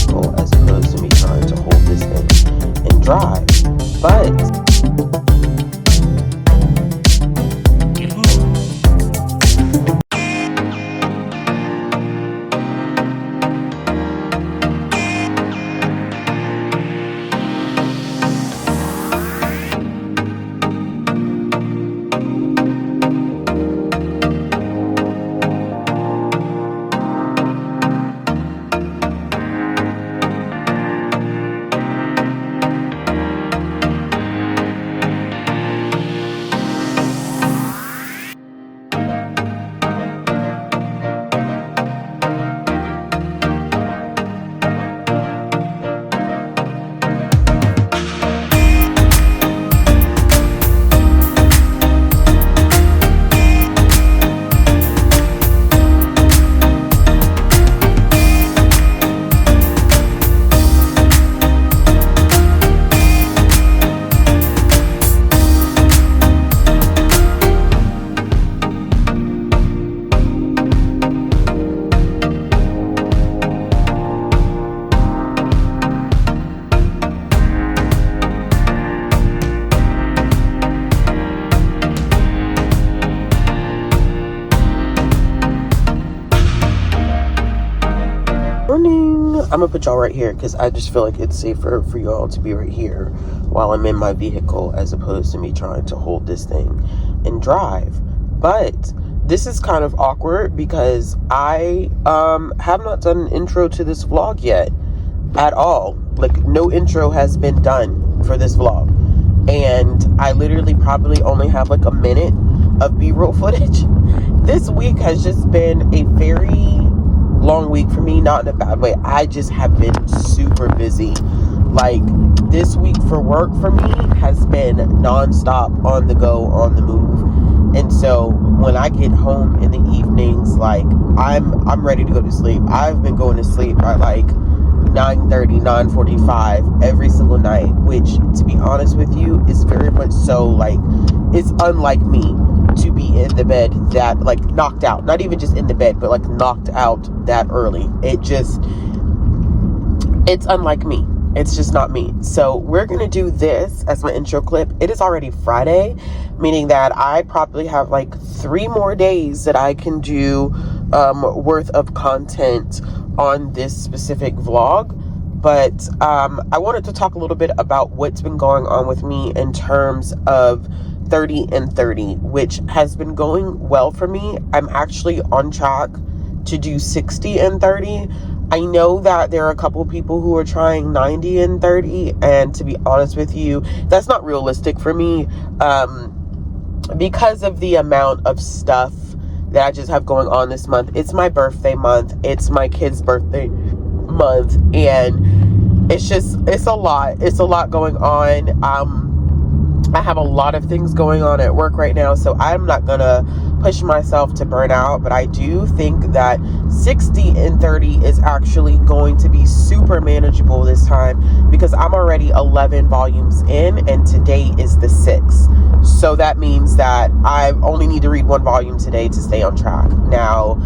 vehicle as opposed to me trying to hold this thing and drive. But I'm gonna put y'all right here because I just feel like it's safer for y'all to be right here while I'm in my vehicle as opposed to me trying to hold this thing and drive. But this is kind of awkward because I have not done an intro to this vlog yet at all. Like, no intro has been done for this vlog, and I literally probably only have like a minute of B-roll footage. This week has just been a very long week for me, not in a bad way. I just have been super busy. Like, this week for work for me has been non-stop, on the go, on the move. And so when I get home in the evenings, like, I'm ready to go to sleep. I've been going to sleep by like 9:30, 9:45 every single night, which, to be honest with you, is very much so, like, it's unlike me to be in the bed that, like, knocked out. Not even just in the bed, but like knocked out that early. It's unlike me. It's just not me. So we're gonna do this as my intro clip. It is already Friday, meaning that I probably have like 3 more days that I can do worth of content on this specific vlog. But I wanted to talk a little bit about what's been going on with me in terms of 30 and 30, which has been going well for me. I'm actually on track to do 60 and 30. I know that there are a couple people who are trying 90 and 30, and to be honest with you, that's not realistic for me because of the amount of stuff that I just have going on this month. It's my birthday month, it's my kid's birthday month, and it's a lot going on. I have a lot of things going on at work right now, so I'm not gonna push myself to burn out, but I do think that 60 and 30 is actually going to be super manageable this time, because I'm already 11 volumes in and today is the 6th. So that means that I only need to read 1 volume today to stay on track. Now,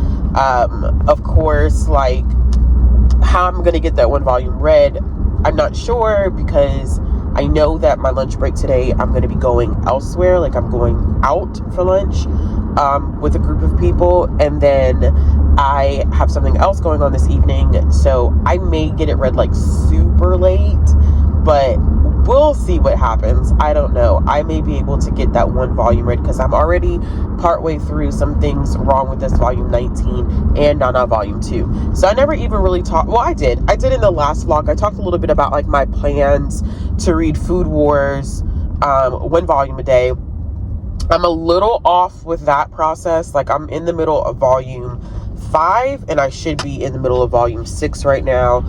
of course, like, how I'm gonna get that 1 volume read, I'm not sure, because I know that my lunch break today, I'm going to be going elsewhere. Like, I'm going out for lunch with a group of people. And then I have something else going on this evening. So I may get it read like super late, but we'll see what happens. I don't know. I may be able to get that 1 volume read because I'm already partway through some things wrong with this volume 19 and Nana volume 2. So I never even really talked. Well, I did in the last vlog. I talked a little bit about like my plans to read Food Wars 1 volume a day. I'm a little off with that process. Like, I'm in the middle of volume 5 and I should be in the middle of volume 6 right now.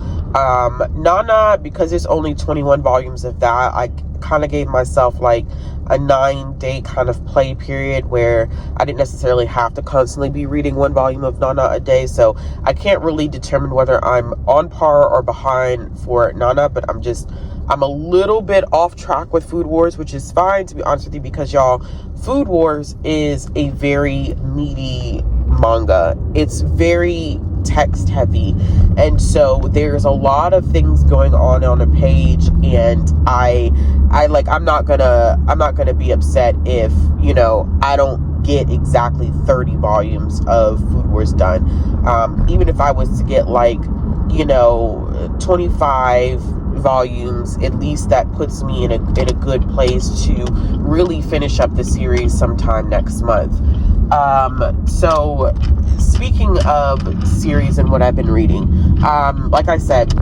Nana, because there's only 21 volumes of that, I kind of gave myself like a 9-day kind of play period where I didn't necessarily have to constantly be reading 1 volume of Nana a day. So I can't really determine whether I'm on par or behind for Nana, but I'm a little bit off track with Food Wars, which is fine, to be honest with you, because y'all, Food Wars is a very meaty manga. It's very text heavy, and so there's a lot of things going on a page, and I'm not gonna be upset if, you know, I don't get exactly 30 volumes of Food Wars done. Even if I was to get, like, you know, 25 volumes, at least that puts me in a good place to really finish up the series sometime next month. So speaking of series and what I've been reading, like I said,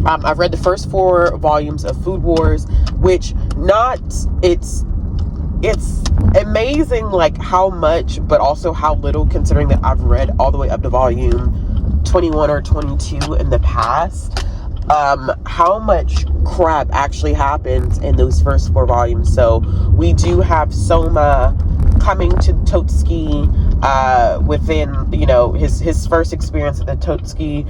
I've read the first 4 volumes of Food Wars, which it's amazing, like, how much, but also how little, considering that I've read all the way up to volume 21 or 22 in the past. How much crap actually happens in those first 4 volumes. So we do have Soma coming to Totsuki within, you know, his first experience at the Totsuki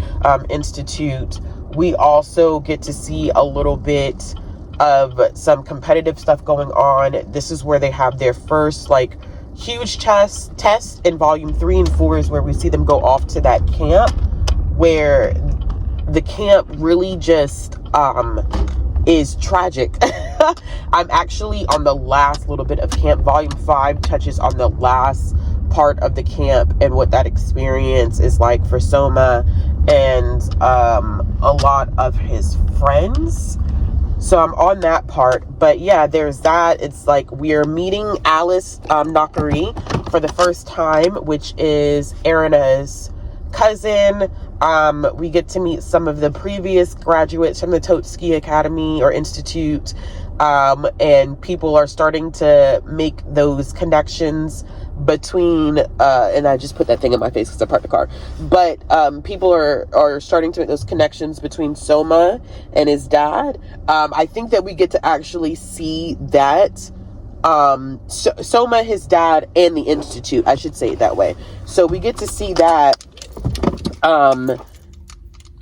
Institute. We also get to see a little bit of some competitive stuff going on. This is where they have their first, like, huge test in volume 3 and 4 is where we see them go off to that camp, where the camp really just is tragic. I'm actually on the last little bit of camp. Volume 5 touches on the last part of the camp and what that experience is like for Soma and a lot of his friends. So I'm on that part. But yeah, there's that. It's like we're meeting Alice Nakari for the first time, which is Erina's cousin. We get to meet some of the previous graduates from the Totsuki Academy or Institute, and people are starting to make those connections between, and I just put that thing in my face because I parked the car, but people are starting to make those connections between Soma and his dad. I think that we get to actually see that, Soma, his dad, and the Institute, I should say it that way. So we get to see that.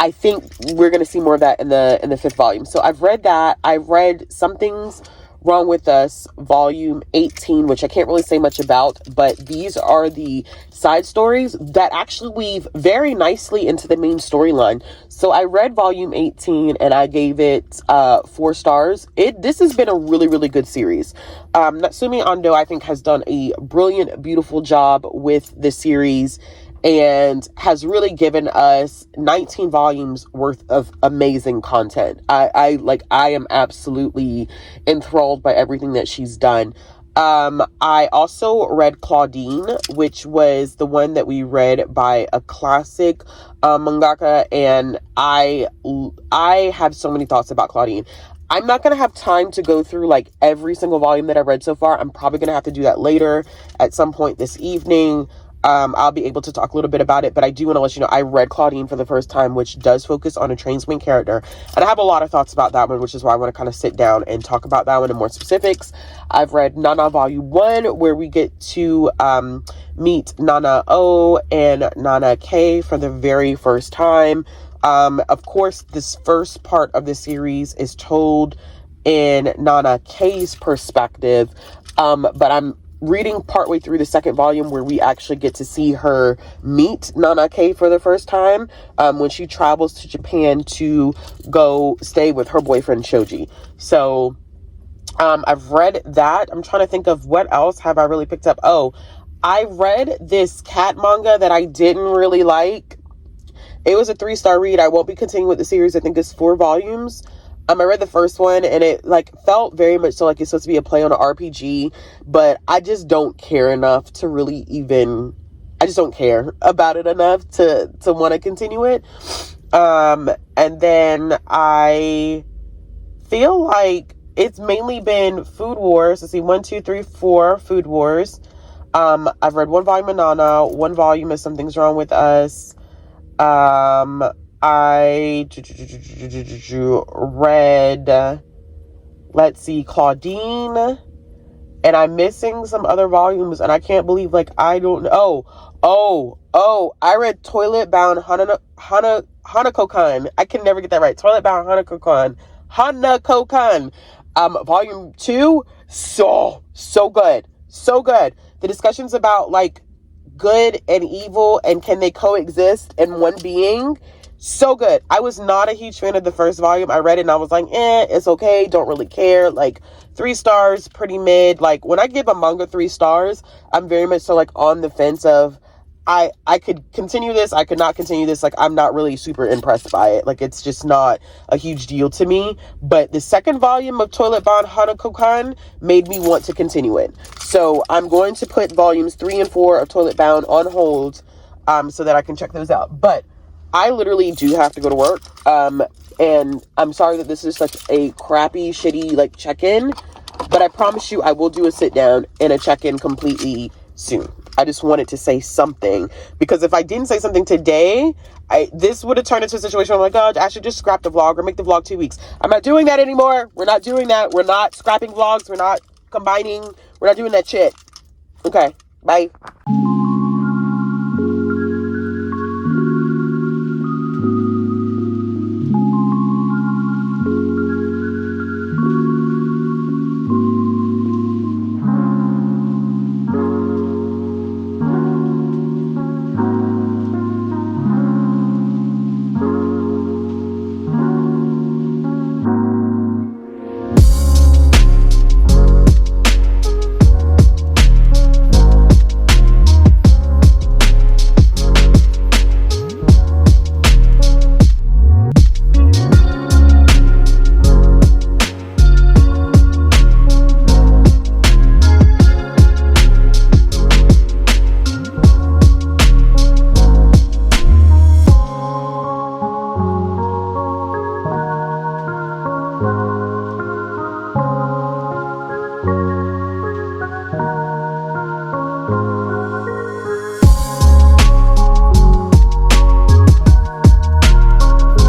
I think we're going to see more of that in the 5th volume. So I've read that. I've read Something's Wrong With Us, volume 18, which I can't really say much about, but these are the side stories that actually weave very nicely into the main storyline. So I read volume 18 and I gave it 4 stars. This has been a really, really good series. Natsumi Ando, I think, has done a brilliant, beautiful job with the series and has really given us 19 volumes worth of amazing content. I am absolutely enthralled by everything that she's done. I also read Claudine, which was the one that we read by a classic mangaka, and I have so many thoughts about Claudine. I'm not going to have time to go through, like, every single volume that I've read so far. I'm probably going to have to do that later at some point this evening. I'll be able to talk a little bit about it, but I do want to let you know I read Claudine for the first time, which does focus on a trans main character, and I have a lot of thoughts about that one, which is why I want to kind of sit down and talk about that one in more specifics. I've read Nana Volume 1, where we get to meet Nana O and Nana K for the very first time. Of course, this first part of the series is told in Nana K's perspective, but I'm reading partway through the 2nd volume where we actually get to see her meet Nana K for the first time, when she travels to Japan to go stay with her boyfriend Shoji. So I've read that. I'm trying to think of what else have I really picked up. Oh, I read this cat manga that I didn't really like. It was a 3-star read. I won't be continuing with the series. I think it's 4 volumes. I read the first one and it, like, felt very much so like it's supposed to be a play on an RPG, but I just don't care enough to really I just don't care about it enough to want to continue it. And then I feel like it's mainly been Food Wars. Let's see, 1, 2, 3, 4 Food Wars. I've read 1 volume of Nana, 1 volume of Something's Wrong With Us. I read, let's see, Claudine, and I'm missing some other volumes, and I can't believe, like, I don't know. I read Toilet Bound Hanako-kan. I can never get that right. Toilet Bound Hanako-kan. Volume 2, so good. The discussions about, like, good and evil, and can they coexist in one being? So good. I was not a huge fan of the first volume. I read it and I was like, it's okay. Don't really care. Like 3 stars, pretty mid. Like when I give a manga 3 stars, I'm very much so like on the fence of, I could continue this, I could not continue this. Like, I'm not really super impressed by it. Like, it's just not a huge deal to me. But the second volume of Toilet Bound Hanako-kan made me want to continue it. So I'm going to put volumes 3 and 4 of Toilet Bound on hold, so that I can check those out. But I literally do have to go to work. And I'm sorry that this is such a crappy, shitty, like, check-in. But I promise you, I will do a sit-down and a check-in completely soon. I just wanted to say something, because if I didn't say something today, this would have turned into a situation where I'm like, oh, I should just scrap the vlog or make the vlog 2 weeks. I'm not doing that anymore. We're not doing that. We're not scrapping vlogs. We're not combining. We're not doing that shit. Okay, bye.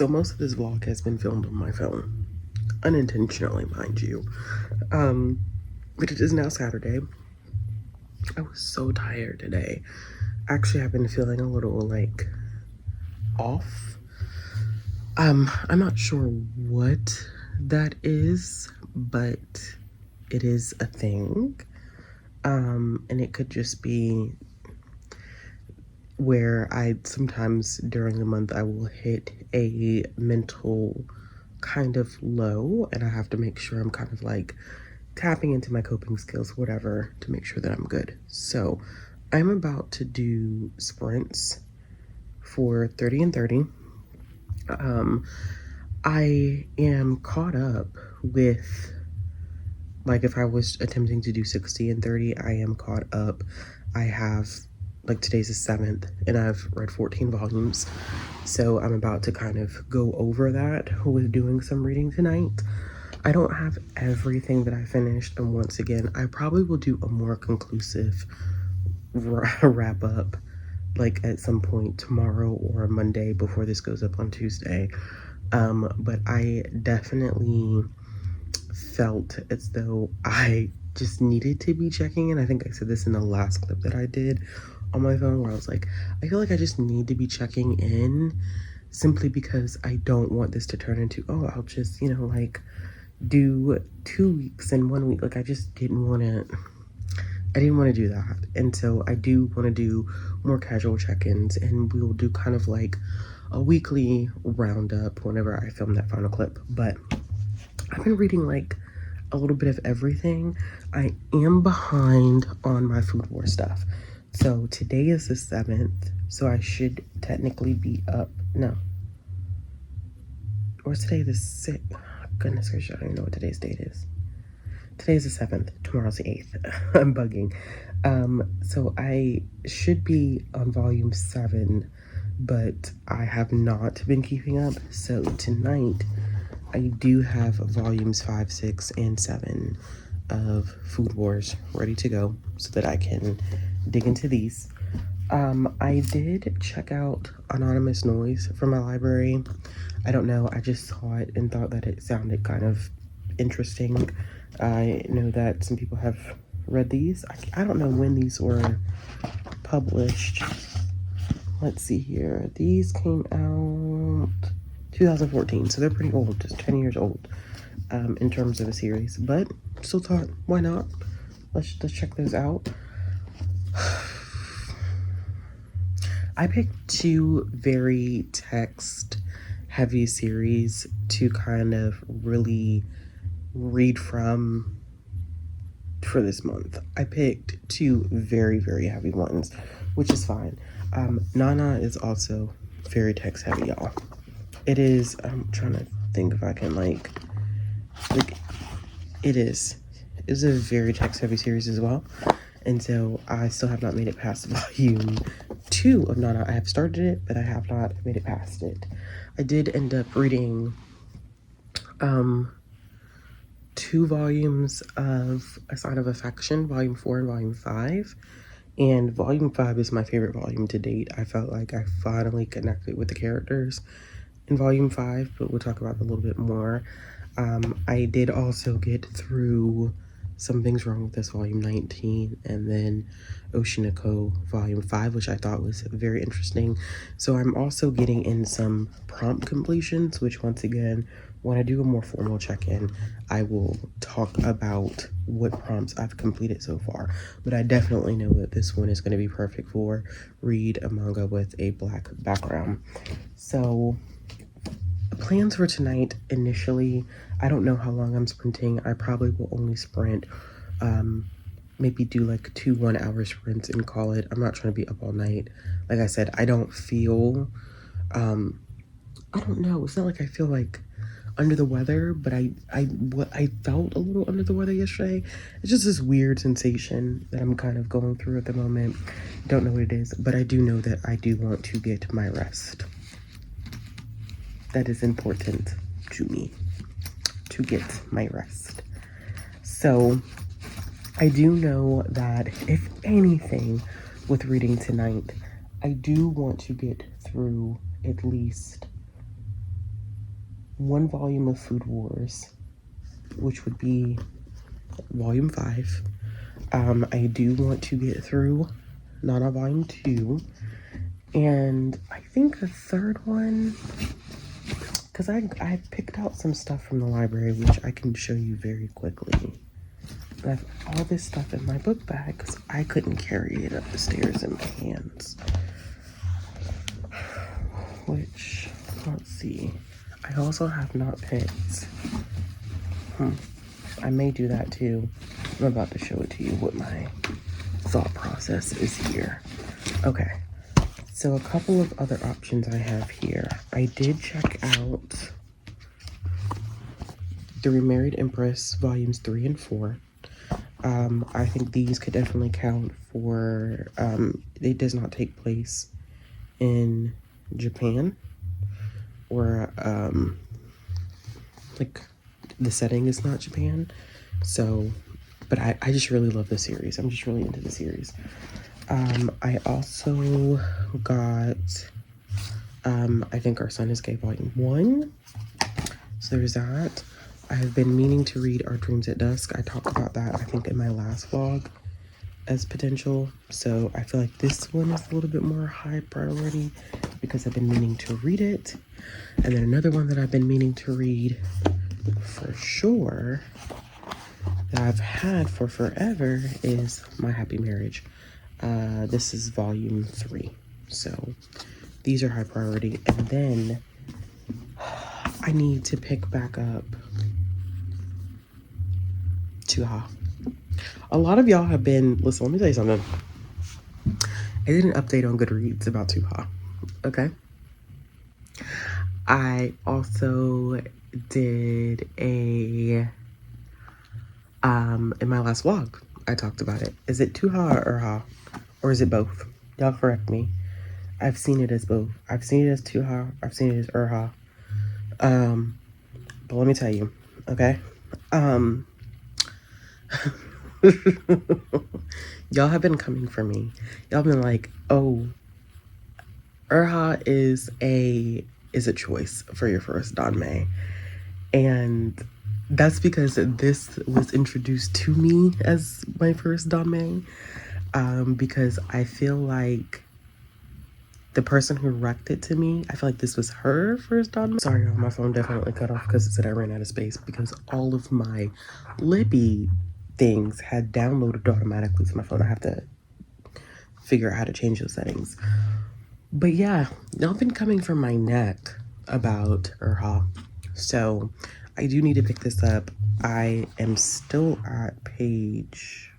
Most of this vlog has been filmed on my phone, unintentionally, mind you. But it is now Saturday. I was so tired today. Actually, I've been feeling a little like off. I'm not sure what that is, but it is a thing. And it could just be where I sometimes during the month I will hit a mental kind of low, and I have to make sure I'm kind of like tapping into my coping skills, whatever, to make sure that I'm good. So I'm about to do sprints for 30 and 30. I am caught up with, like, if I was attempting to do 60 and 30, I am caught up. I have, like, today's the 7th, and I've read 14 volumes. So I'm about to kind of go over that with doing some reading tonight. I don't have everything that I finished, and once again, I probably will do a more conclusive wrap up, like, at some point tomorrow or Monday before this goes up on Tuesday. But I definitely felt as though I just needed to be checking in. I think I said this in the last clip that I did on my phone, where I was like, I feel like I just need to be checking in, simply because I don't want this to turn into, oh, I'll just, like, do 2 weeks and 1 week. Like, I just didn't want to do that. And so I do want to do more casual check-ins, and we will do kind of like a weekly roundup whenever I film that final clip. But I've been reading like a little bit of everything. I am behind on my Food War stuff. So today is the 7th, so I should technically be up. No. Or is today the 6th? Goodness gracious, I don't even know what today's date is. Today's the 7th, tomorrow's the 8th. I'm bugging. So I should be on volume 7, but I have not been keeping up. So tonight, I do have volumes 5, 6, and 7 of Food Wars ready to go so that I can dig into these. I did check out Anonymous Noise from my library. I don't know, I just saw it and thought that it sounded kind of interesting. I know that some people have read these. I don't know when these were published. Let's see here. These came out 2014, so they're pretty old, just 10 years old in terms of a series. But still thought, why not? Let's check those out. I picked two very text-heavy series to kind of really read from for this month. I picked two very, very heavy ones, which is fine. Nana is also very text-heavy, y'all. It is, I'm trying to think if I can, like, it is. It's a very text-heavy series as well. And so I still have not made it past volume 2 of Nana. I have started it, but I have not made it past it. I did end up reading 2 volumes of A Sign of Affection, volume 4 and volume 5. And volume 5 is my favorite volume to date. I felt like I finally connected with the characters in volume 5, but we'll talk about that a little bit more. I did also get through Some Things Wrong With Us volume 19 and then Oceano volume 5, which I thought was very interesting. So I'm also getting in some prompt completions, which once again, when I do a more formal check-in, I will talk about what prompts I've completed so far. But I definitely know that this one is going to be perfect for read a manga with a black background. So plans for tonight, initially, I don't know how long I'm sprinting. I probably will only sprint, maybe do like 2 1-hour sprints and call it. I'm not trying to be up all night. Like I said, I don't feel, I don't know. It's not like I feel like under the weather, but I felt a little under the weather yesterday. It's just this weird sensation that I'm kind of going through at the moment. Don't know what it is, but I do know that I do want to get my rest. That is important to me, to get my rest. So I do know that if anything with reading tonight, I do want to get through at least 1 volume of Food Wars, which would be volume 5. I do want to get through Nana volume 2, and I think the third one, because I picked out some stuff from the library, which I can show you very quickly. I have all this stuff in my book bag because I couldn't carry it up the stairs in my hands. Which, let's see. I also have not picked. I may do that too. I'm about to show it to you what my thought process is here. Okay. So a couple of other options I have here. I did check out The Remarried Empress volumes 3 and 4. I think these could definitely count for, it does not take place in Japan, or like the setting is not Japan. So, but I just really love the series. I'm just really into the series. I also got, I Think Our Son Is Gay volume 1. So there's that. I have been meaning to read Our Dreams at Dusk. I talked about that, I think, in my last vlog as potential. So I feel like this one is a little bit more high priority because I've been meaning to read it. And then another one that I've been meaning to read for sure that I've had for forever is My Happy Marriage. This is volume 3. So these are high priority. And then I need to pick back up Tuha. A lot of y'all have been, listen, let me tell you something. I did an update on Goodreads about Tuha, okay? I also did a, in my last vlog, I talked about it. Is it Tuha or Urha? Or is it both? Y'all correct me. I've seen it as both. I've seen it as Tuha. I've seen it as Urha. But let me tell you, okay? Y'all have been coming for me. Y'all been like, oh, Urha is a choice for your first Danmei. And that's because this was introduced to me as my first Danmei. Because I feel like the person who wrecked it to me, I feel like this was her first Danmei. Sorry, y'all, my phone definitely cut off because it said I ran out of space because all of my Libby things had downloaded automatically to my phone. I have to figure out how to change those settings. But yeah, y'all been coming from my neck about Urha. So I do need to pick this up. I am still at page...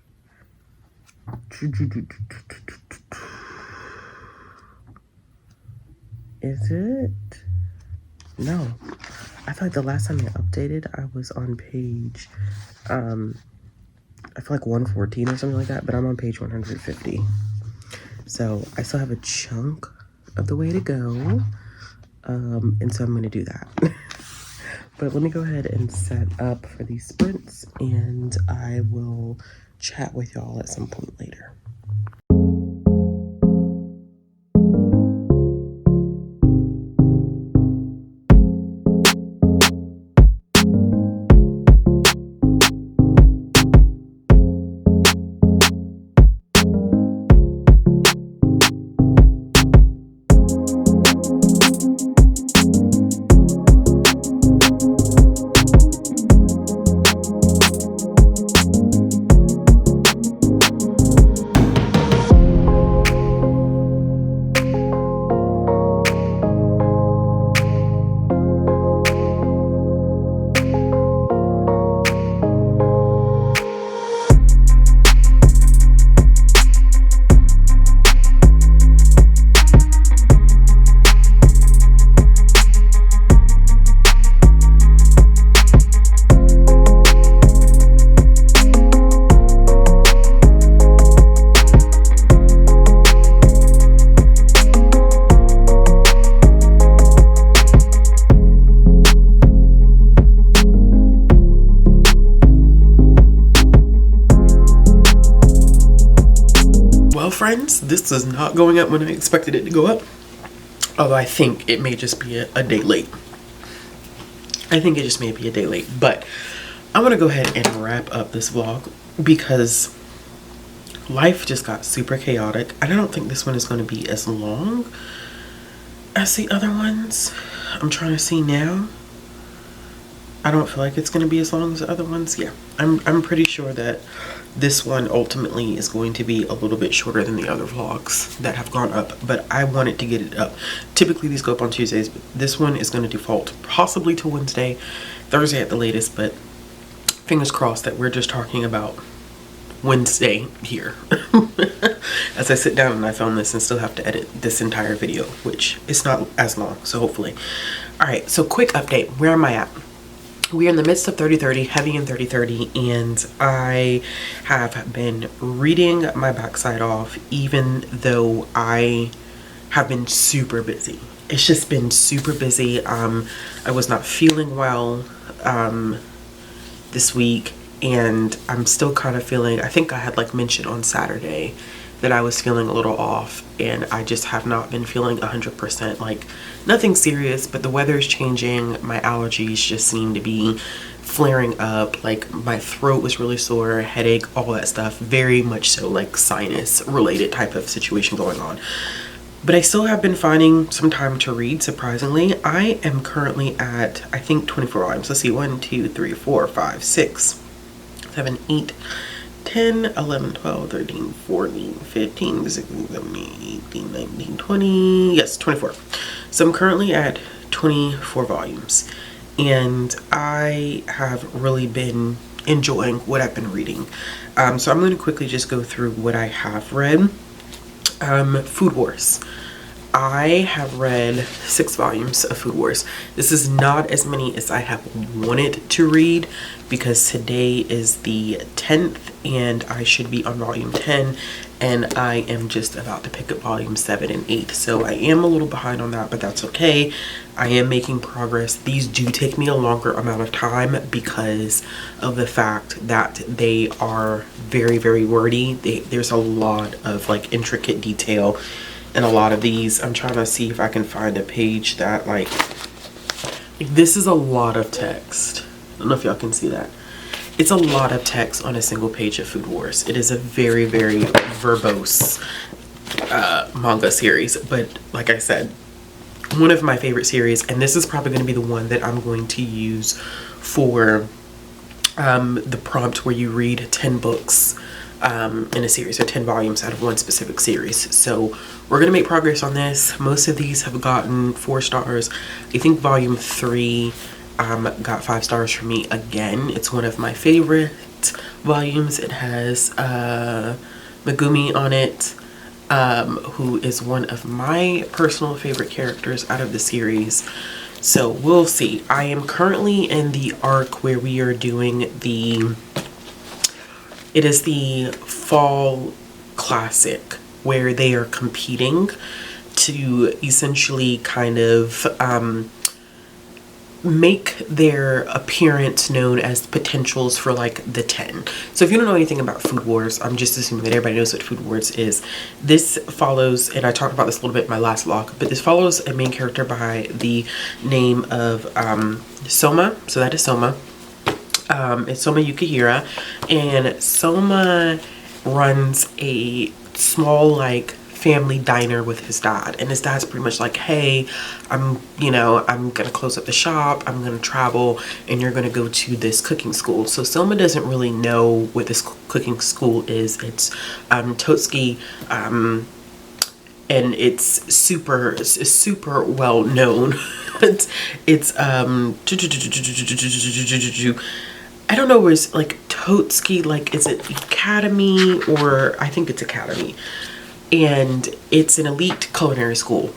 Is it? No. I feel like the last time I updated, I was on page, I feel like 114 or something like that, but I'm on page 150. So I still have a chunk of the way to go. And so I'm going to do that. But let me go ahead and set up for these sprints, and I will chat with y'all at some point later. Friends, this is not going up when I expected it to go up, although I think it may just be a day late. But I'm gonna go ahead and wrap up this vlog because life just got super chaotic, and I don't think this one is going to be as long as the other ones. I'm trying to see now. I don't feel like it's going to be as long as the other ones. Yeah, I'm pretty sure that this one ultimately is going to be a little bit shorter than the other vlogs that have gone up, but I wanted to get it up. Typically these go up on Tuesdays, but this one is going to default possibly to Wednesday, Thursday at the latest, but fingers crossed that we're just talking about Wednesday here. As I sit down and I film this and still have to edit this entire video, which is not as long, so hopefully. Alright, so quick update. Where am I at? We are in the midst of 30/30, heavy in 30/30, and I have been reading my backside off even though I have been super busy. It's just been super busy. I was not feeling well this week, and I'm still kind of feeling, I think I had like mentioned on Saturday that I was feeling a little off, and I just have not been feeling 100%, like nothing serious, but the weather is changing. My allergies just seem to be flaring up. Like my throat was really sore, headache, all that stuff, very much so like sinus related type of situation going on. But I still have been finding some time to read, surprisingly. I am currently at, I think, 24 volumes. Let's see, 1, 2, 3, 4, 5, 6, 7, 8, 10, 11, 12, 13, 14, 15, 16, 17, 18, 19, 20, yes, 24. So I'm currently at 24 volumes, and I have really been enjoying what I've been reading. So I'm going to quickly just go through what I have read. Food Wars. I have read 6 volumes of Food Wars. This is not as many as I have wanted to read because today is the 10th and I should be on volume 10, and I am just about to pick up volume 7 and 8. So I am a little behind on that, but that's okay. I am making progress. These do take me a longer amount of time because of the fact that they are very, very wordy. There's a lot of like intricate detail in a lot of these. I'm trying to see if I can find a page that like this is a lot of text. I don't know if y'all can see that. It's a lot of text on a single page of Food Wars. It is a very, very verbose manga series, but like I said, one of my favorite series, and this is probably going to be the one that I'm going to use for the prompt where you read 10 books in a series, or 10 volumes out of one specific series. So we're gonna make progress on this. Most of these have gotten 4 stars. I think volume 3 got 5 stars for me again. It's one of my favorite volumes. It has Megumi on it, who is one of my personal favorite characters out of the series. So we'll see. I am currently in the arc where we are doing it is the fall classic, where they are competing to essentially kind of make their appearance known as potentials for like the 10. So if you don't know anything about Food Wars, I'm just assuming that everybody knows what Food Wars is. This follows, and I talked about this a little bit in my last vlog, but this follows a main character by the name of Soma. So that is Soma. It's Soma Yukihira, and Soma runs a small like family diner with his dad, and his dad's pretty much like, hey, I'm gonna close up the shop, I'm gonna travel, and you're gonna go to this cooking school. So Soma doesn't really know what this cooking school is. It's Totsuki, and it's super well known. it's I don't know where it's like Totsuki, like, is it Academy, or I think it's Academy. And it's an elite culinary school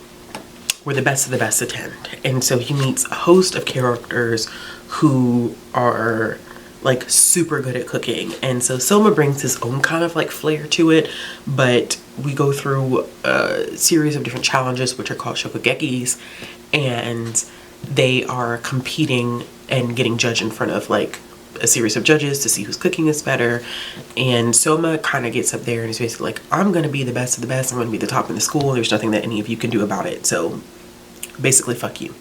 where the best of the best attend. And so he meets a host of characters who are like super good at cooking. And so Soma brings his own kind of like flair to it, but we go through a series of different challenges, which are called shokugekis, and they are competing and getting judged in front of like a series of judges to see whose cooking is better. And Soma kind of gets up there and is basically like, I'm gonna be the best of the best, I'm gonna be the top in the school, there's nothing that any of you can do about it, so basically fuck you.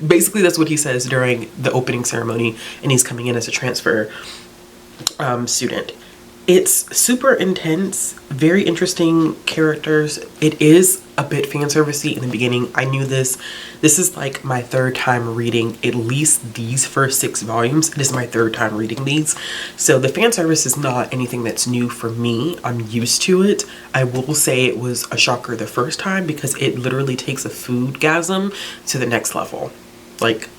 Basically that's what he says during the opening ceremony, and he's coming in as a transfer student. It's super intense, very interesting characters. It is a bit fan servicey in the beginning. I knew this. This is like my 3rd time reading at least these first 6 volumes. It is my 3rd time reading these. So the fan service is not anything that's new for me. I'm used to it. I will say it was a shocker the first time because it literally takes a foodgasm to the next level. Like,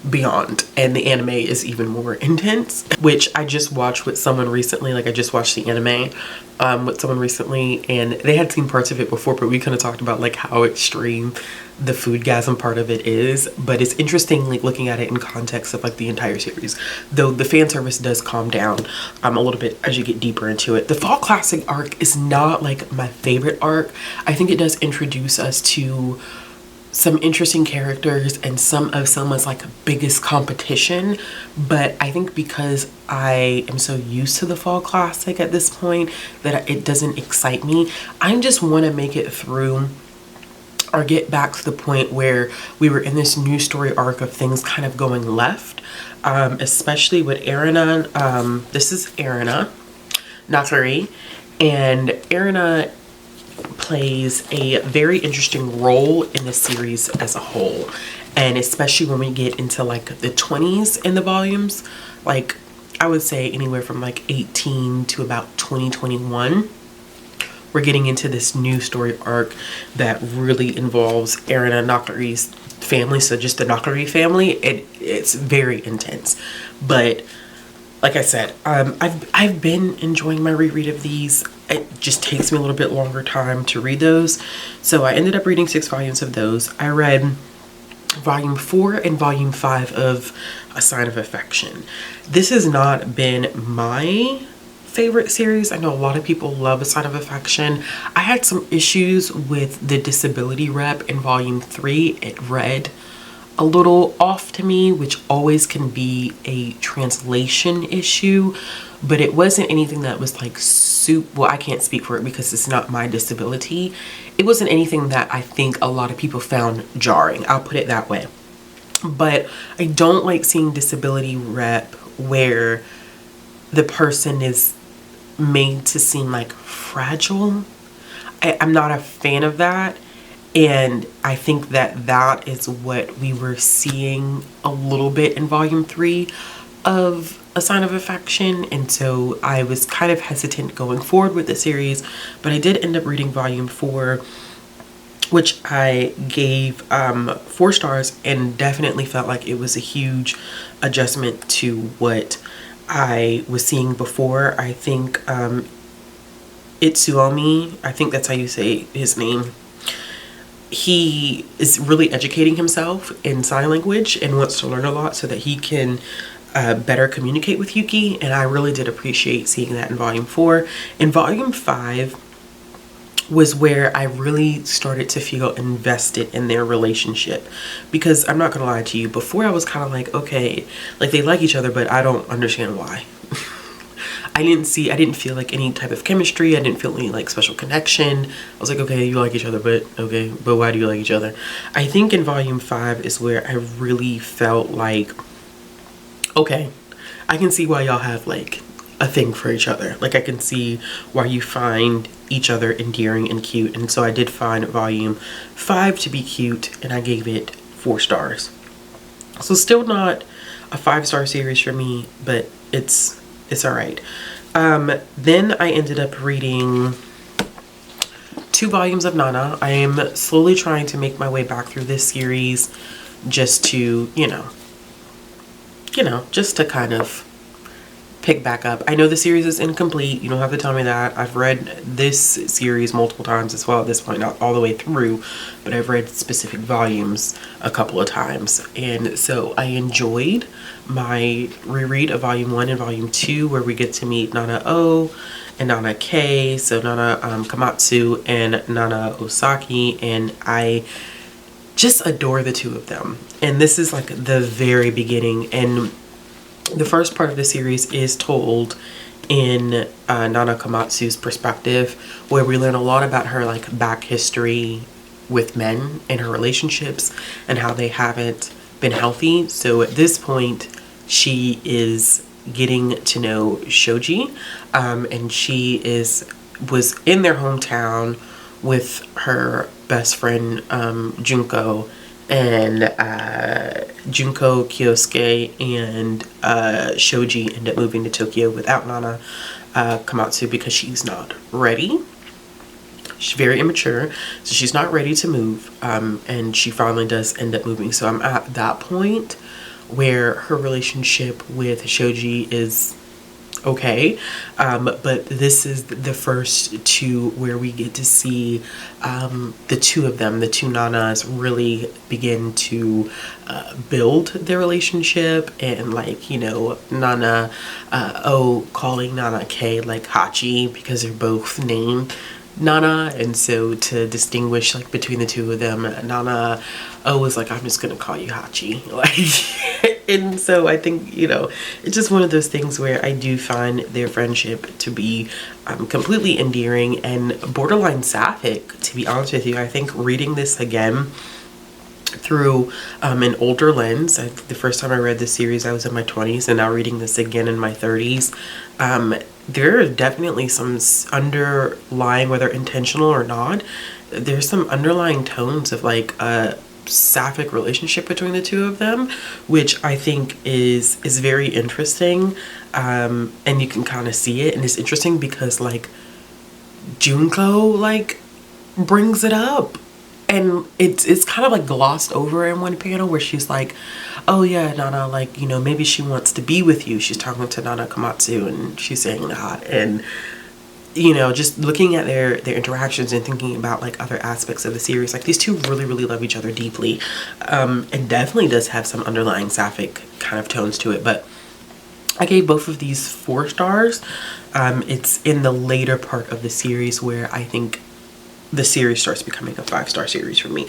beyond. And the anime is even more intense, which I just watched with someone recently. Like, I just watched the anime with someone recently, and they had seen parts of it before, but we kind of talked about like how extreme the foodgasm part of it is. But it's interesting like looking at it in context of like the entire series, though the fan service does calm down a little bit as you get deeper into it. The fall classic arc is not like my favorite arc. I think it does introduce us to some interesting characters and some of Selma's like biggest competition, but I think because I am so used to the fall classic at this point that it doesn't excite me. I just want to make it through or get back to the point where we were in this new story arc of things kind of going left, especially with Erina. This is Erina Nakari, and Erina plays a very interesting role in the series as a whole, and especially when we get into like the 20s in the volumes, like I would say anywhere from like 18 to about 2021. We're getting into this new story arc that really involves Erina Nakari's family, so just the Nakari family. It's very intense, but like I said, I've been enjoying my reread of these. It just takes me a little bit longer time to read those. So I ended up reading 6 volumes of those. I read volume 4 and volume 5 of A Sign of Affection. This has not been my favorite series. I know a lot of people love A Sign of Affection. I had some issues with the disability rep in volume 3. It read a little off to me, which always can be a translation issue, but it wasn't anything that was like well, I can't speak for it because it's not my disability. It wasn't anything that I think a lot of people found jarring, I'll put it that way. But I don't like seeing disability rep where the person is made to seem like fragile. I'm not a fan of that. And I think that that is what we were seeing a little bit in volume 3. of a sign of affection, and so I was kind of hesitant going forward with the series, but I did end up reading volume 4, which I gave 4 stars, and definitely felt like it was a huge adjustment to what I was seeing before. I think Itsuomi, I think that's how you say his name, he is really educating himself in sign language and wants to learn a lot so that he can better communicate with Yuki, and I really did appreciate seeing that in volume 4. In volume 5 was where I really started to feel invested in their relationship, because I'm not gonna lie to you, before I was kind of like, okay, like they like each other, but I don't understand why. I didn't feel like any type of chemistry. I didn't feel any like special connection. I was like, okay, you like each other, but okay, but why do you like each other? I think in volume 5 is where I really felt like, okay, I can see why y'all have like a thing for each other. Like I can see why you find each other endearing and cute. And so I did find volume 5 to be cute, and I gave it 4 stars. So still not a 5-star series for me, but it's all right. Then I ended up reading 2 volumes of Nana. I am slowly trying to make my way back through this series just to, just to kind of pick back up. I know the series is incomplete. You don't have to tell me that. I've read this series multiple times as well at this point, not all the way through, but I've read specific volumes a couple of times. And so I enjoyed my reread of volume 1 and volume 2, where we get to meet Nana O and Nana K, so Nana Komatsu and Nana Osaki, and I just adore the 2 of them. And this is like the very beginning, and the first part of the series is told in Nana Komatsu's perspective, where we learn a lot about her like back history with men and her relationships and how they haven't been healthy. So at this point, she is getting to know Shoji, and she was in their hometown with her best friend Junko, and Junko, Kyosuke, and Shoji end up moving to Tokyo without Nana Komatsu because she's not ready. She's very immature, so she's not ready to move, and she finally does end up moving. So I'm at that point where her relationship with Shoji is okay, but this is the first 2 where we get to see the 2 of them, the 2 Nanas, really begin to build their relationship, and like, Nana O calling Nana K like Hachi because they're both named Nana, and so to distinguish like between the 2 of them, Nana O was like, I'm just gonna call you Hachi, like. And so I think, it's just one of those things where I do find their friendship to be completely endearing and borderline sapphic, to be honest with you. I think reading this again through an older lens, the first time I read this series I was in my 20s, and now reading this again in my 30s, there are definitely some underlying, whether intentional or not, there's some underlying tones of like a sapphic relationship between the 2 of them, which I think is very interesting, and you can kind of see it, and it's interesting because like Junko like brings it up, and it's kind of like glossed over in one panel where she's like, oh yeah, Nana, like, maybe she wants to be with you. She's talking to Nana Komatsu, and she's saying that, and just looking at their interactions and thinking about like other aspects of the series, like these 2 really, really love each other deeply. It definitely does have some underlying sapphic kind of tones to it, but I gave both of these 4 stars. It's in the later part of the series where I think the series starts becoming a 5-star series for me.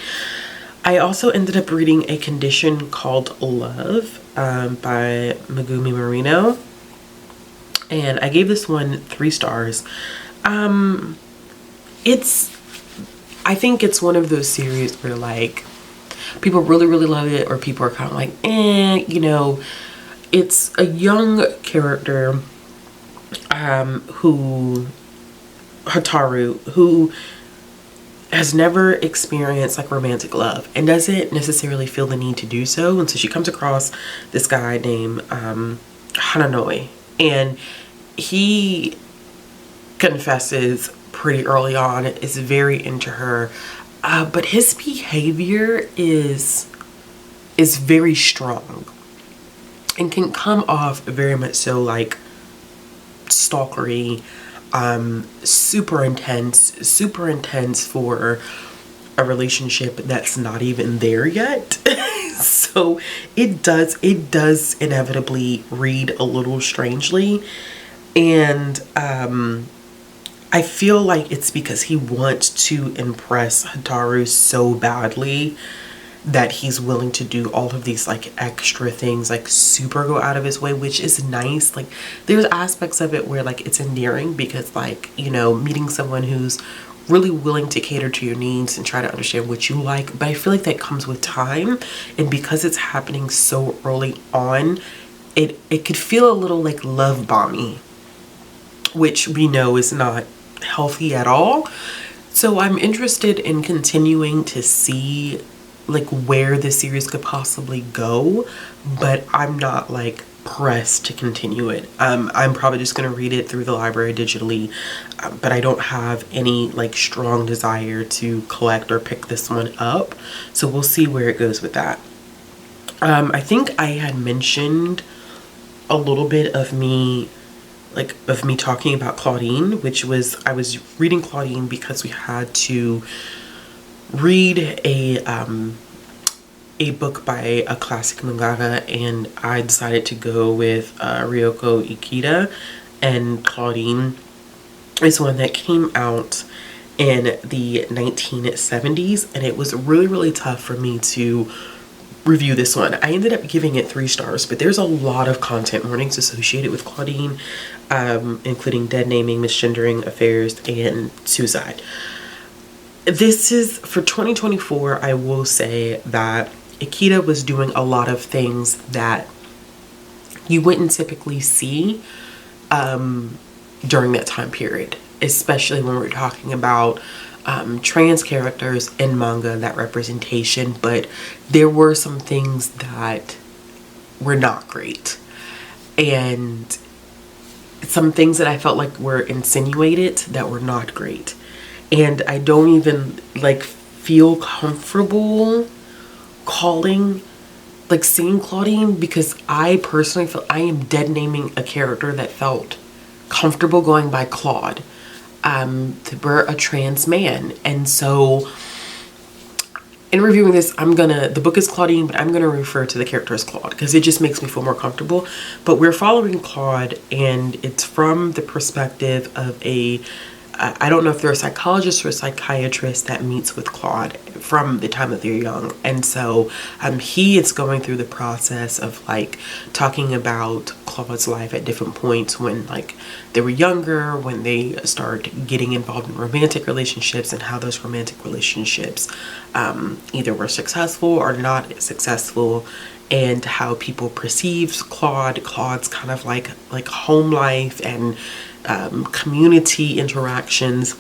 I also ended up reading A Condition Called Love by Megumi Marino, and I gave this one 3 stars. I think it's one of those series where like people really, really love it, or people are kind of like, it's a young character Hataru, who has never experienced like romantic love and doesn't necessarily feel the need to do so, and so she comes across this guy named Hananoi, and he confesses pretty early on, is very into her, but his behavior is very strong and can come off very much so like stalkery, super intense for a relationship that's not even there yet. So it does inevitably read a little strangely, and I feel like it's because he wants to impress Hataru so badly that he's willing to do all of these like extra things, like super go out of his way, which is nice. Like there's aspects of it where like it's endearing, because like, you know, meeting someone who's really willing to cater to your needs and try to understand what you like. But I feel like that comes with time, and because it's happening so early on, it could feel a little like love bomby, which we know is not healthy at all. So I'm interested in continuing to see like where the series could possibly go, but I'm not like pressed to continue it. I'm probably just gonna read it through the library digitally, but I don't have any like strong desire to collect or pick this one up, so we'll see where it goes with that. I think I had mentioned a little bit of me talking about Claudine, which was, I was reading Claudine because we had to read a book by a classic mangaka, and I decided to go with Ryoko Ikeda, and Claudine is one that came out in the 1970s, and it was really tough for me to review this one. I ended up giving it 3 stars, but there's a lot of content warnings associated with Claudine, including dead naming, misgendering, affairs, and suicide. This is for 2024. I will say that Ikeda was doing a lot of things that you wouldn't typically see during that time period, especially when we're talking about trans characters in manga, that representation. But there were some things that were not great, and some things that I felt like were insinuated that were not great, and I don't even like feel comfortable calling, like saying Claudine, because I personally feel I am dead naming a character that felt comfortable going by Claude. We're a trans man, and so in reviewing this, the book is Claudine, but I'm gonna refer to the character as Claude because it just makes me feel more comfortable. But we're following Claude, and it's from the perspective of I don't know if they're a psychologist or a psychiatrist that meets with Claude from the time that they're young. And so he is going through the process of like talking about Claude's life at different points when like they were younger, when they start getting involved in romantic relationships, and how those romantic relationships either were successful or not successful, and how people perceive Claude's kind of like home life and community interactions.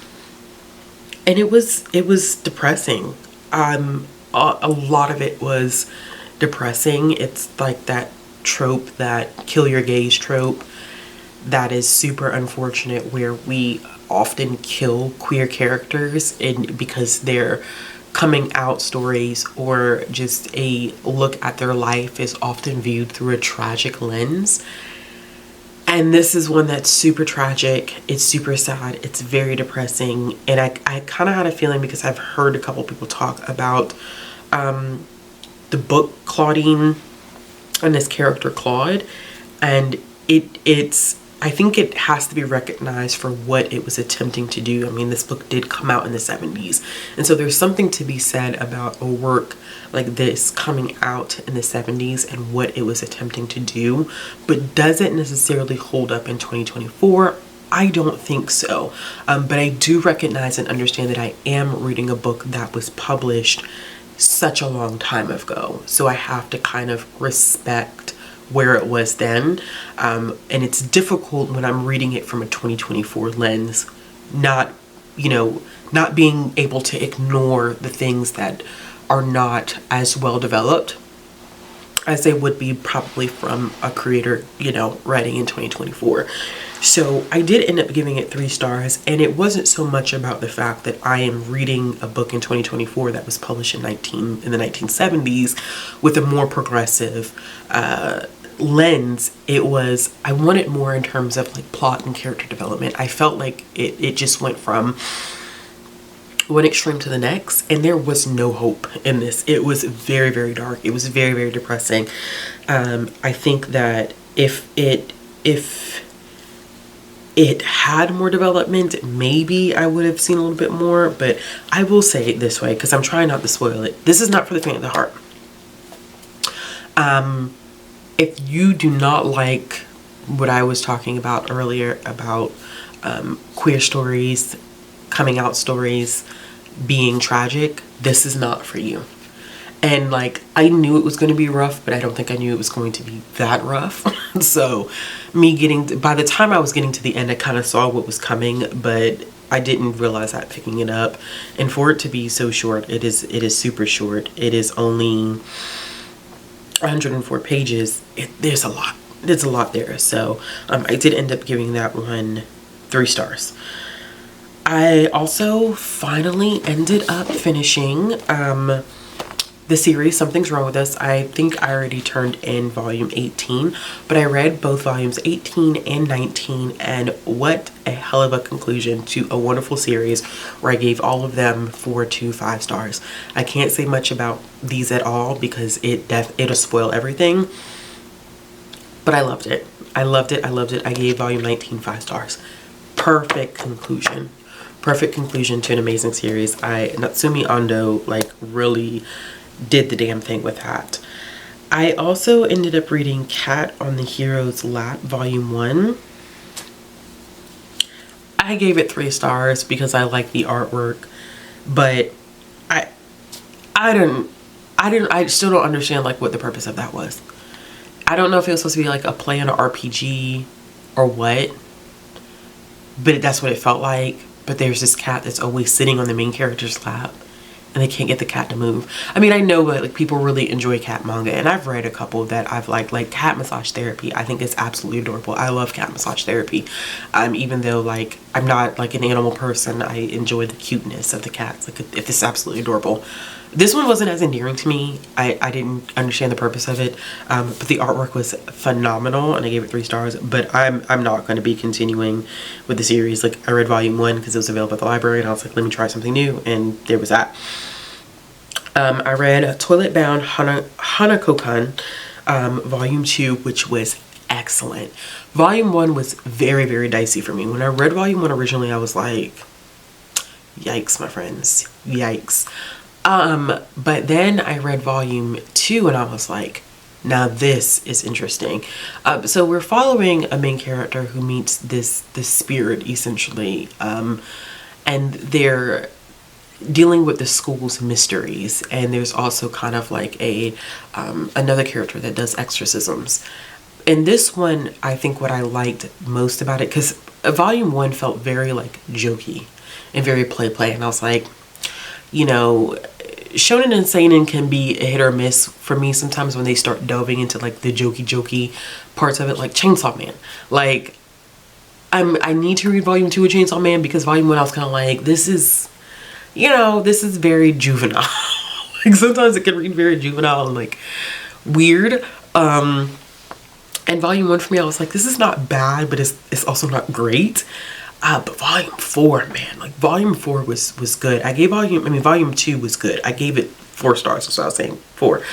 And it was depressing. A lot of it was depressing. It's like that trope, that kill your gays trope, that is super unfortunate, where we often kill queer characters because they're coming out stories or just a look at their life is often viewed through a tragic lens. And this is one that's super tragic. It's super sad. It's very depressing. And I kind of had a feeling, because I've heard a couple people talk about the book Claudine and this character Claude, and I think it has to be recognized for what it was attempting to do. I mean, this book did come out in the 70s, and so there's something to be said about a work like this coming out in the 70s and what it was attempting to do. But does it necessarily hold up in 2024? I don't think so. But I do recognize and understand that I am reading a book that was published such a long time ago, so I have to kind of respect where it was then, and it's difficult when I'm reading it from a 2024 lens, not being able to ignore the things that are not as well developed. as they would be probably from a creator, you know, writing in 2024. So I did end up giving it 3 stars, and it wasn't so much about the fact that I am reading a book in 2024 that was published in the 1970s with a more progressive lens. It was, I wanted more in terms of like plot and character development. I felt like it just went from one extreme to the next, and there was no hope in this. It was very, very dark. It was very, very depressing. I think that if it had more development, maybe I would have seen a little bit more. But I will say it this way, because I'm trying not to spoil it. This is not for the faint of the heart. If you do not like what I was talking about earlier about queer stories, coming out stories being tragic, this is not for you. And like, I knew it was going to be rough, but I don't think I knew it was going to be that rough. So by the time I was getting to the end, I kind of saw what was coming, but I didn't realize that picking it up. And for it to be so short, it is super short. It is only 104 pages. There's a lot there. So I did end up giving that one 3 stars. I also finally ended up finishing the series Something's Wrong With Us. I think I already turned in volume 18, but I read both volumes 18 and 19, and what a hell of a conclusion to a wonderful series where I gave all of them 4 to 5 stars. I can't say much about these at all because it'll spoil everything, but I loved it. I loved it. I gave volume 19 5 stars. Perfect conclusion to an amazing series. Natsumi Ando like really did the damn thing with that. I also ended up reading Cat on the Hero's Lap volume 1. I gave it 3 stars because I like the artwork, but I still don't understand like what the purpose of that was. I don't know if it was supposed to be like a play on an RPG or what, but that's what it felt like. But there's this cat that's always sitting on the main character's lap, and they can't get the cat to move. I mean, I know that like people really enjoy cat manga, and I've read a couple that I've liked, like Cat Massage Therapy. I think it's absolutely adorable. I love cat massage therapy. Even though like I'm not like an animal person, I enjoy the cuteness of the cats. Like if it's absolutely adorable. This one wasn't as endearing to me. I didn't understand the purpose of it, but the artwork was phenomenal, and I gave it 3 stars. But I'm not going to be continuing with the series. Like I read volume 1 because it was available at the library, and I was like, let me try something new, and there was that. I read Toilet Bound Hanako-kun, volume 2, which was excellent. Volume 1 was very, very dicey for me. When I read volume 1 originally, I was like, yikes, my friends, yikes. But then I read volume 2 and I was like, now this is interesting. So we're following a main character who meets this spirit essentially, and they're dealing with the school's mysteries, and there's also kind of like another character that does exorcisms. And this one, I think what I liked most about it, because volume 1 felt very like jokey and very play, and I was like, you know, shonen and seinen can be a hit or miss for me sometimes when they start delving into like the jokey parts of it, like Chainsaw Man. Like I need to read volume 2 of Chainsaw Man because volume 1 I was kind of like, this is, you know, this is very juvenile. Like sometimes it can read very juvenile and like weird. And volume 1 for me, I was like, this is not bad, but it's also not great. But volume 4, man, like volume 4 was good. Volume 2 was good. I gave it 4 stars. That's what I was saying, 4.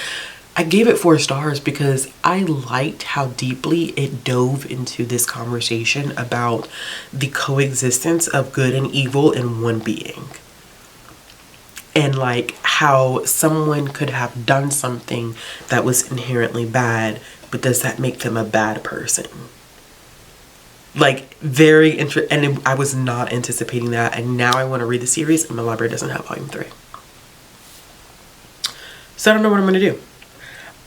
I gave it 4 stars because I liked how deeply it dove into this conversation about the coexistence of good and evil in one being. And like how someone could have done something that was inherently bad, but does that make them a bad person? Like very interesting, and I was not anticipating that, and now I want to read the series, and my library doesn't have volume 3. So I don't know what I'm going to do.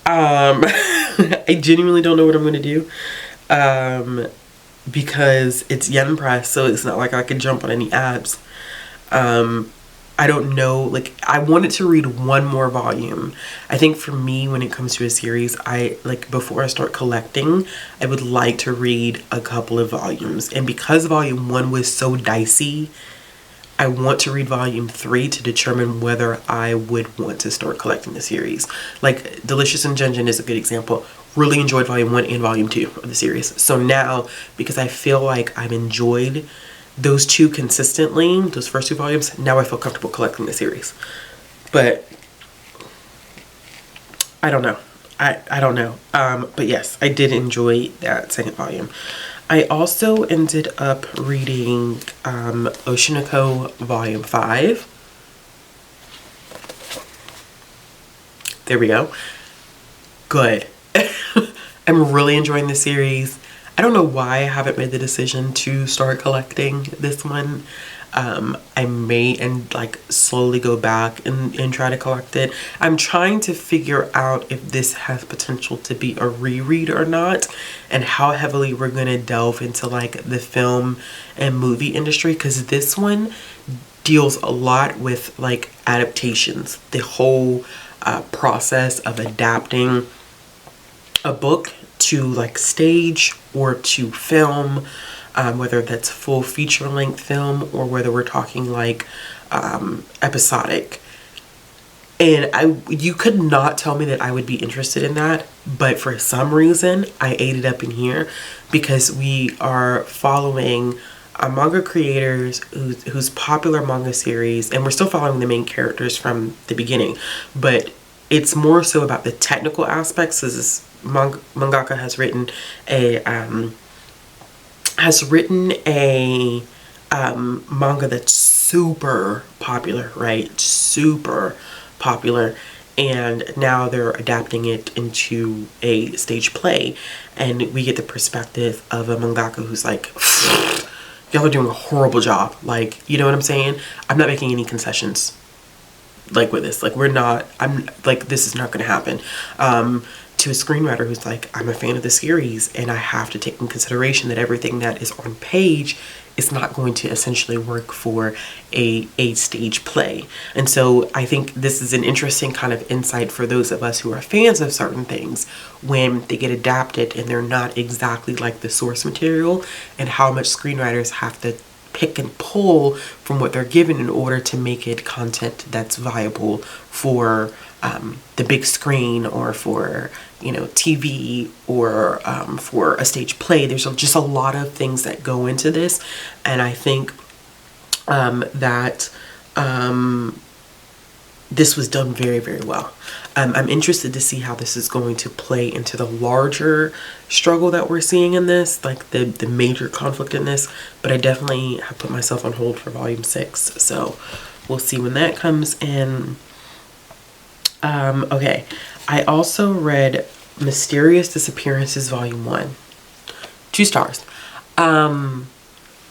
I genuinely don't know what I'm going to do, because it's yen press, so it's not like I could jump on any apps. I don't know, like, I wanted to read one more volume. I think for me, when it comes to a series, I, like, before I start collecting, I would like to read a couple of volumes. And because volume 1 was so dicey, I want to read volume 3 to determine whether I would want to start collecting the series. Like, Delicious and Junjun is a good example. Really enjoyed volume 1 and volume 2 of the series. So now, because I feel like I've enjoyed those two consistently, those first 2 volumes, now I feel comfortable collecting the series. But I don't know. I don't know. But yes, I did enjoy that second volume. I also ended up reading Oceano volume 5. There we go. Good. I'm really enjoying the series. I don't know why I haven't made the decision to start collecting this one. I may slowly go back and try to collect it. I'm trying to figure out if this has potential to be a reread or not, and how heavily we're gonna delve into like the film and movie industry, because this one deals a lot with like adaptations, the whole process of adapting a book to like stage or to film, whether that's full feature-length film or whether we're talking like episodic. And you could not tell me that I would be interested in that, but for some reason I ate it up in here, because we are following manga creators whose popular manga series, and we're still following the main characters from the beginning, but it's more so about the technical aspects. This mangaka has written a manga that's super popular, right? Super popular. And now they're adapting it into a stage play, and we get the perspective of a mangaka who's like, y'all are doing a horrible job. Like, you know what I'm saying? I'm not making any concessions like with this. Like, this is not gonna happen. To a screenwriter who's like, I'm a fan of the series and I have to take in consideration that everything that is on page is not going to essentially work for a stage play. And so I think this is an interesting kind of insight for those of us who are fans of certain things when they get adapted and they're not exactly like the source material, and how much screenwriters have to pick and pull from what they're given in order to make it content that's viable for the big screen, or for, you know, TV, or for a stage play. There's just a lot of things that go into this, and I think that this was done very, very well. I'm interested to see how this is going to play into the larger struggle that we're seeing in this, like the major conflict in this, but I definitely have put myself on hold for volume 6, so we'll see when that comes in. Okay, I also read Mysterious Disappearances Volume 1. 2 stars. Not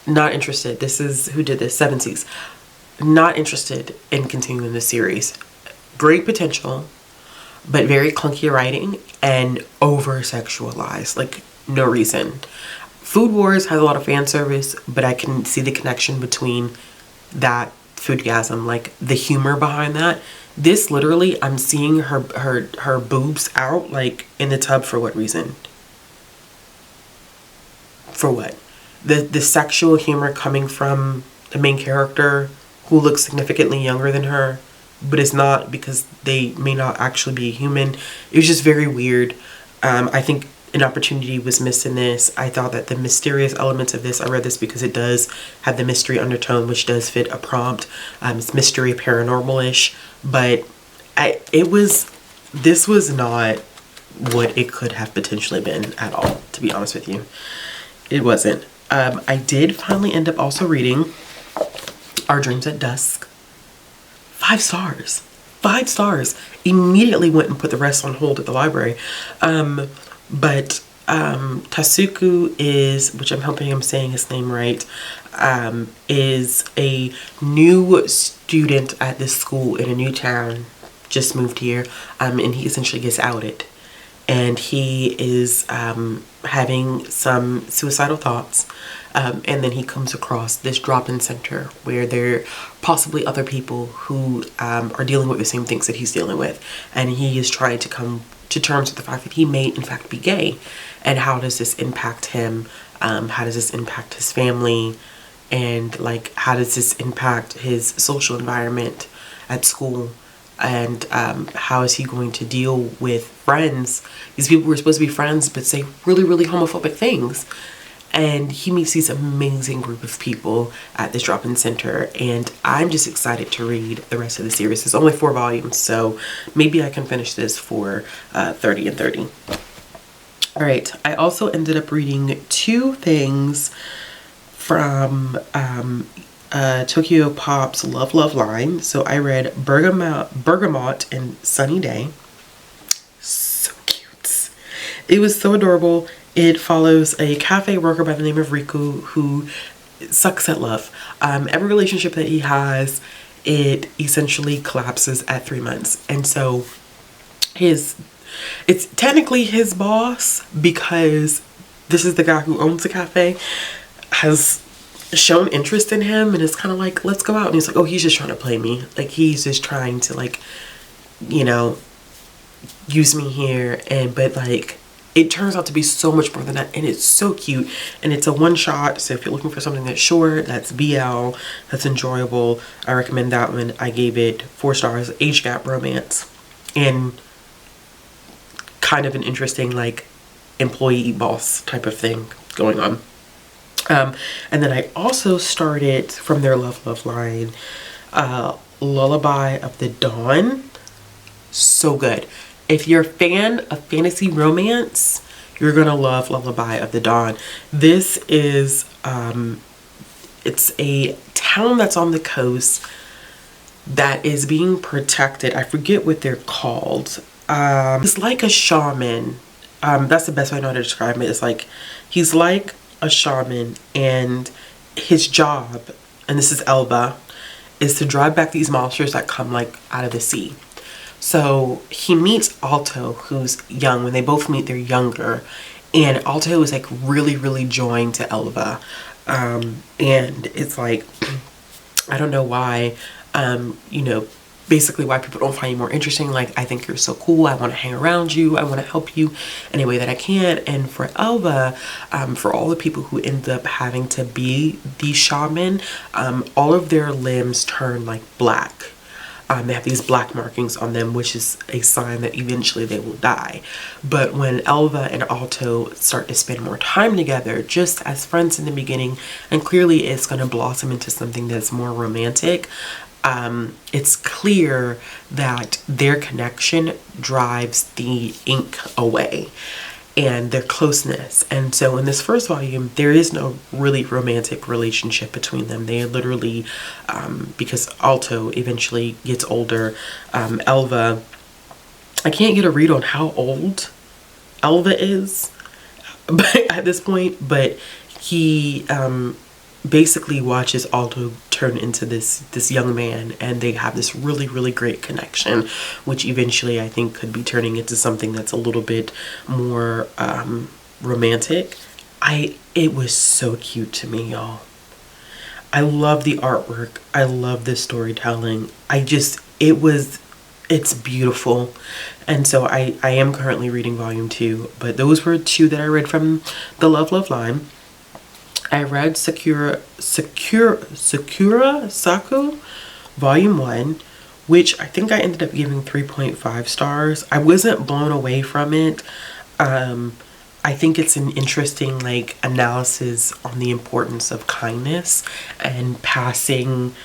interested. This is, who did this? 7 Seas. Not interested in continuing the series. Great potential, but very clunky writing and over-sexualized. Like, no reason. Food Wars has a lot of fan service, but I can see the connection between that foodgasm, like the humor behind that. This literally, I'm seeing her boobs out, like, in the tub. For what reason? For what? The sexual humor coming from the main character who looks significantly younger than her, but it's not, because they may not actually be human. It was just very weird. I think an opportunity was missed in this. I thought that the mysterious elements of this, I read this because it does have the mystery undertone, which does fit a prompt. It's mystery, paranormal-ish, but this was not what it could have potentially been at all, to be honest with you. It wasn't. I did finally end up also reading Our Dreams at Dusk. 5 stars. 5 stars. Immediately went and put the rest on hold at the library. But Tasuku is, which I'm hoping I'm saying his name right, is a new student at this school in a new town, just moved here, and he essentially gets outed. and he is having some suicidal thoughts. And then he comes across this drop-in center where there are possibly other people who are dealing with the same things that he's dealing with. And he is trying to come to terms with the fact that he may in fact be gay. And how does this impact him? How does this impact his family? And like, how does this impact his social environment at school? And how is he going to deal with friends? These people were supposed to be friends but say really, really homophobic things. And he meets these amazing group of people at this drop-in center, and I'm just excited to read the rest of the series. It's only 4 volumes, so maybe I can finish this for 30 and 30. All right, I also ended up reading 2 things from Tokyo Pop's Love Love line. So I read Bergamot and Sunny Day. So cute. It was so adorable. It follows a cafe worker by the name of Riku who sucks at love. Every relationship that he has, it essentially collapses at 3 months. And so it's technically his boss, because this is the guy who owns the cafe, has shown interest in him and is kind of like, let's go out. And he's like, oh, he's just trying to play me. Like, he's just trying to, like, you know, use me here. But like, it turns out to be so much more than that, and it's so cute, and it's a one-shot. So if you're looking for something that's short, that's BL, that's enjoyable, I recommend that one. I gave it 4 stars. Age gap romance, and kind of an interesting, like, employee boss type of thing going on. And then I also started from their Love Love line, Lullaby of the Dawn. So good. If you're a fan of fantasy romance, you're gonna love Lullaby of the Dawn. This is it's a town that's on the coast that is being protected. I forget what they're called. It's like a shaman. That's the best way I know how to describe it. It's like, he's like a shaman, and his job, and this is Elba, is to drive back these monsters that come like out of the sea. So he meets Alto, who's young. When they both meet, they're younger, and Alto is like really, really joined to Elba. And it's like, I don't know why, you know, basically why people don't find you more interesting. Like, I think you're so cool. I want to hang around you. I want to help you any way that I can. And for Elba, for all the people who end up having to be the shaman, all of their limbs turn like black. They have these black markings on them, which is a sign that eventually they will die. But when Elva and Alto start to spend more time together, just as friends in the beginning, and clearly it's going to blossom into something that's more romantic, it's clear that their connection drives the ink away and their closeness. And so in this first volume, there is no really romantic relationship between them. They literally, because Alto eventually gets older, Elva, I can't get a read on how old Elva is but at this point, but he basically watches Alto turn into this young man, and they have this really, really great connection, which eventually I think could be turning into something that's a little bit more romantic. It was so cute to me, y'all. I love the artwork. I love the storytelling. It's beautiful. And so I am currently reading volume 2, but those were 2 that I read from the Love Love line. I read Sakura Saku volume 1, which I think I ended up giving 3.5 stars. I wasn't blown away from it. I think it's an interesting, like, analysis on the importance of kindness and passing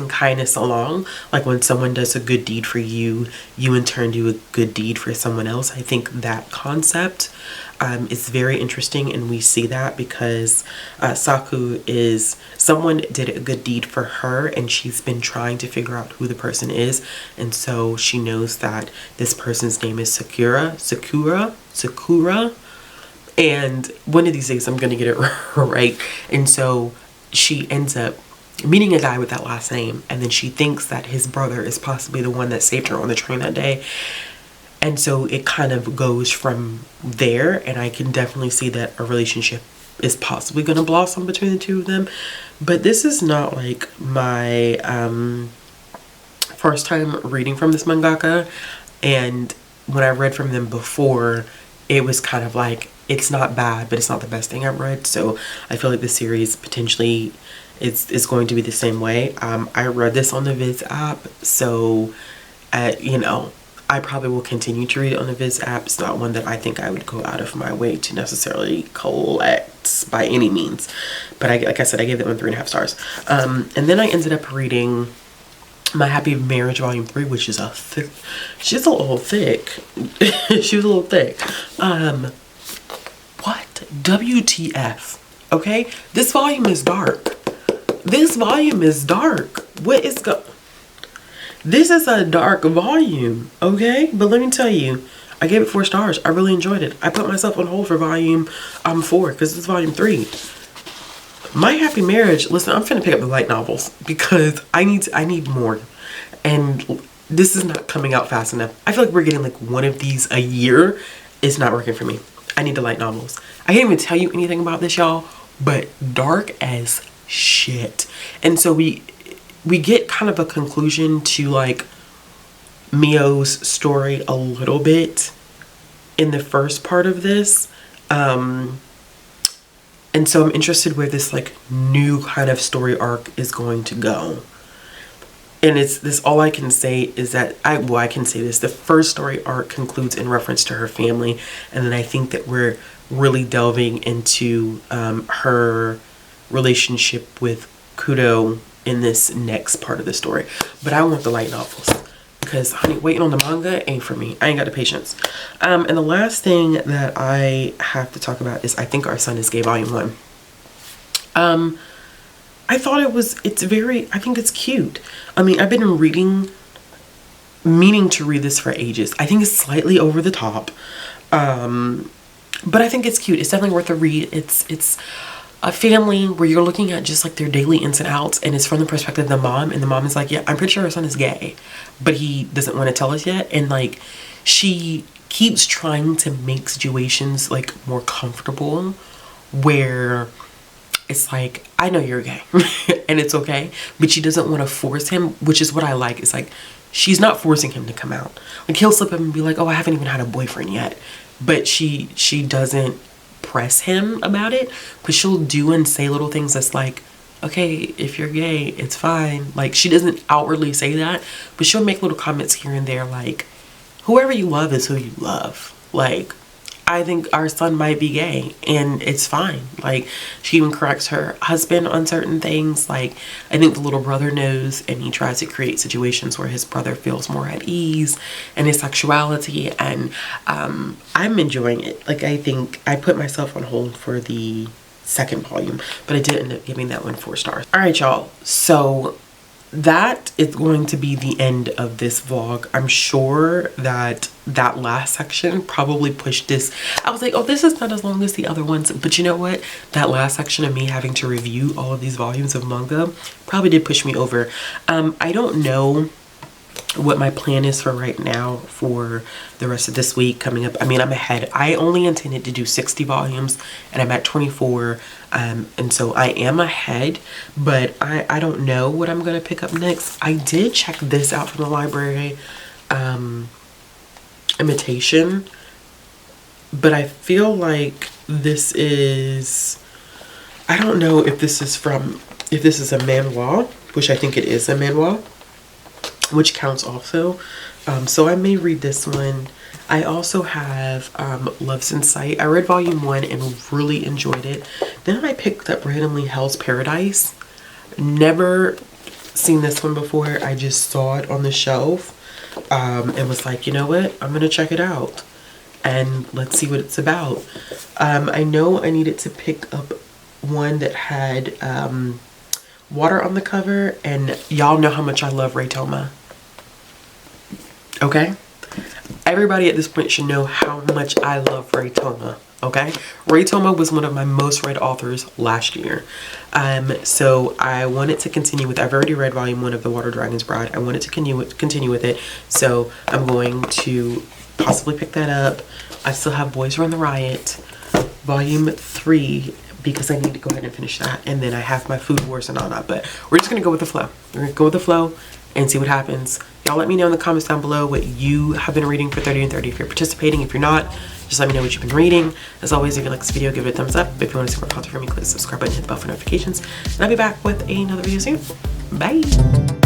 kindness along. Like, when someone does a good deed for you, you in turn do a good deed for someone else. I think that concept is very interesting, and we see that because Saku is someone did a good deed for her, and she's been trying to figure out who the person is, and so she knows that this person's name is Sakura, and one of these days I'm gonna get it right. And so she ends up meeting a guy with that last name, and then she thinks that his brother is possibly the one that saved her on the train that day. And so it kind of goes from there, and I can definitely see that a relationship is possibly going to blossom between the two of them. But this is not like my first time reading from this mangaka, and when I read from them before, it was kind of like, it's not bad, but it's not the best thing I've read. So I feel like the series potentially is going to be the same way. I read this on the Viz app, so you know, I probably will continue to read it on the Viz app. It's not one that I think I would go out of my way to necessarily collect by any means. But like I said, I gave that one 3.5 stars. And then I ended up reading My Happy Marriage Volume 3, which is she's a little thick. She was a little thick. What? WTF? Okay? This volume is dark. This volume is dark. What is This is a dark volume, okay? But let me tell you, I gave it 4 stars. I really enjoyed it. I put myself on hold for volume 4 because this is volume 3. My Happy Marriage, listen, I'm finna pick up the light novels because I need more. And this is not coming out fast enough. I feel like we're getting like one of these a year. It's not working for me. I need the light novels. I can't even tell you anything about this, y'all, but dark as shit. And so we get kind of a conclusion to like Mio's story a little bit in the first part of this. And so I'm interested where this like new kind of story arc is going to go. And it's this, all I can say is that I can say this, the first story arc concludes in reference to her family. And then I think that we're really delving into her relationship with Kudo in this next part of the story. But I want the light novels because, honey, waiting on the manga ain't for me. I ain't got the patience. And the last thing that I have to talk about is I Think Our Son Is Gay Volume 1. I thought I think it's cute. I mean, I've been meaning to read this for ages. I think it's slightly over the top. But I think it's cute. It's definitely worth a read. It's a family where you're looking at just like their daily ins and outs, and it's from the perspective of the mom, and the mom is like, yeah, I'm pretty sure her son is gay, but he doesn't want to tell us yet. And like, she keeps trying to make situations like more comfortable where it's like, I know you're gay and it's okay, but she doesn't want to force him, which is what I like. It's like, she's not forcing him to come out. Like, he'll slip up and be like, oh, I haven't even had a boyfriend yet, but she doesn't press him about it, but she'll do and say little things that's like, okay, if you're gay, it's fine. Like, she doesn't outwardly say that, but she'll make little comments here and there like, whoever you love is who you love. Like, I think our son might be gay and it's fine. Like, she even corrects her husband on certain things. Like, I think the little brother knows, and he tries to create situations where his brother feels more at ease in his sexuality. And I'm enjoying it. Like, I think I put myself on hold for the second volume, but I did end up giving that one 4 stars. All right, y'all. So that is going to be the end of this vlog. I'm sure that last section probably pushed this. I was like, oh, this is not as long as the other ones. But you know what? That last section of me having to review all of these volumes of manga probably did push me over. I don't know what my plan is for right now for the rest of this week coming up. I mean, I'm ahead. I only intended to do 60 volumes and I'm at 24. And so I am ahead, but I don't know what I'm going to pick up next. I did check this out from the library, Imitation, but I feel like this is, I don't know if this is a manhwa, which I think it is a manhwa, which counts also. So I may read this one. I also have Love's in Sight. I read volume 1 and really enjoyed it. Then I picked up randomly Hell's Paradise. Never seen this one before. I just saw it on the shelf and was like, you know what? I'm gonna check it out and let's see what it's about. I know I needed to pick up one that had water on the cover, and y'all know how much I love Ray Toma. Okay? Everybody at this point should know how much I love Ray Toma. Okay? Ray Toma was one of my most read authors last year. So I wanted to continue with, I've already read volume 1 of The Water Dragon's Bride. I wanted to continue with it. So I'm going to possibly pick that up. I still have Boys Run the Riot, Volume 3, because I need to go ahead and finish that. And then I have my Food Wars and all that. But we're just going to go with the flow. We're going to go with the flow and see what happens. Y'all let me know in the comments down below what you have been reading for 30 and 30. If you're participating, if you're not, just let me know what you've been reading. As always, if you like this video, give it a thumbs up. If you want to see more content from me, click the subscribe button, hit the bell for notifications. And I'll be back with another video soon. Bye!